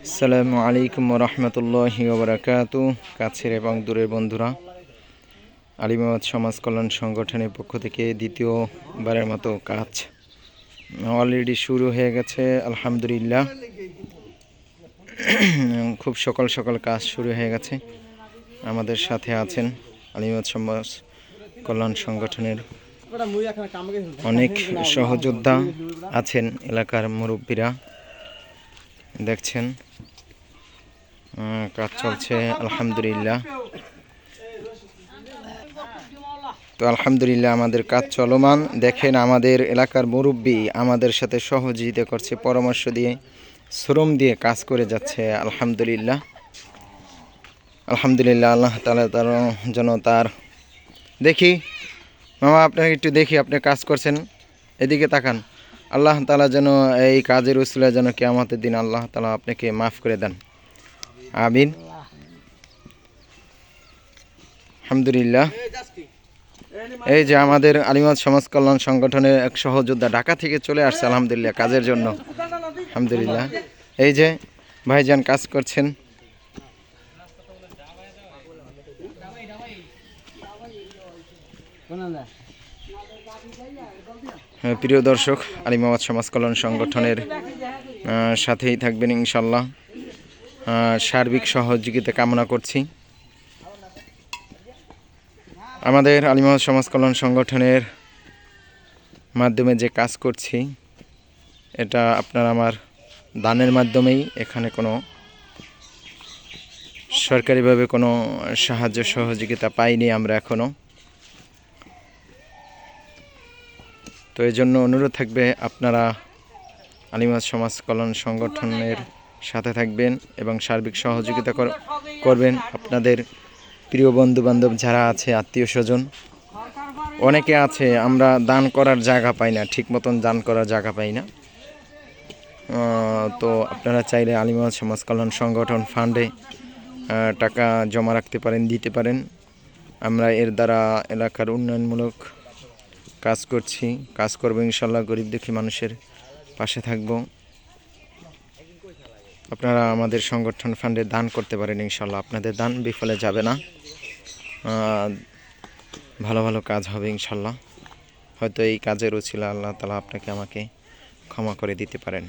আসসালামু আলাইকুম রহমতুল্লাহি ওবরাকাতু। কাছের এবং দূরের বন্ধুরা, আলিমাবাদ সমাজ কল্যাণ সংগঠনের পক্ষ থেকে দ্বিতীয়বারের মতো কাজ অলরেডি শুরু হয়ে গেছে। আলহামদুলিল্লাহ, খুব সকাল সকাল কাজ শুরু হয়ে গেছে। আমাদের সাথে আছেন আলিমাবাদ সমাজ কল্যাণ সংগঠনের অনেক সহযোদ্ধা আছেন, এলাকার মুরব্বীরা দেখছেন কাজ চলছে। আলহামদুলিল্লাহ, তো আলহামদুলিল্লাহ আমাদের কাজ চলমান। দেখেন আমাদের এলাকার মুরব্বী আমাদের সাথে সহযোগিতা করছে, পরামর্শ দিয়ে শ্রম দিয়ে কাজ করে যাচ্ছে। আলহামদুলিল্লাহ আলহামদুলিল্লাহ, আল্লাহ তাআলা তার যেন তার দেখি মামা আপনাকে একটু দেখি, আপনি কাজ করছেন, এদিকে তাকান। আল্লাহ তাআলা যেন এই কাজের উসিলায় যেন কিয়ামতের দিন আল্লাহ তাআলা আপনাকে মাফ করে দেন, আমিন। আলহামদুলিল্লাহ, এই যে আমাদের আলিমাবাদ সমাজ কল্যাণ সংগঠনের এক সহযোদ্ধা ঢাকা থেকে চলে আসছে আলহামদুলিল্লাহ কাজের জন্য। আলহামদুলিল্লাহ, এই যে ভাইজান কাজ করছেন। প্রিয় দর্শক, আলিমাবাদ সমাজ কল্যাণ সংগঠনের সাথেই থাকবেন ইনশাল্লাহ। সার্বিক সহযোগিতা কামনা করছি। আমাদের আলিমাবাদ সমাজ কল্যাণ সংগঠনের মাধ্যমে যে কাজ করছি, এটা আপনার আমার দানের মাধ্যমেই। এখানে কোনো সরকারিভাবে কোনো সাহায্য সহযোগিতা পাইনি আমরা এখনও। তো এই জন্য অনুরোধ থাকবে আপনারা আলিমাবাদ সমাজ কল্যাণ সংগঠনের সাথে থাকবেন এবং সার্বিক সহযোগিতা করবেন। আপনাদের প্রিয় বন্ধু বান্ধব যারা আছে, আত্মীয় স্বজন অনেকে আছে, আমরা দান করার জায়গা পাই না, ঠিক মতন দান করার জায়গা পাই না। তো আপনারা চাইলে আলিমাবাদ সমাজ কল্যাণ সংগঠন ফান্ডে টাকা জমা রাখতে পারেন, দিতে পারেন। আমরা এর দ্বারা এলাকার উন্নয়নমূলক কাজ করছি, কাজ করবো ইনশাল্লাহ। গরিব দুঃখী মানুষের পাশে থাকব। আপনারা আমাদের সংগঠন ফান্ডে দান করতে পারেন ইনশাল্লাহ। আপনাদের দান বিফলে যাবে না, ভালো ভালো কাজ হবে ইনশাল্লাহ। হয়তো এই কাজের উছিলা আল্লাহ তাআলা আপনাকে আমাকে ক্ষমা করে দিতে পারেন।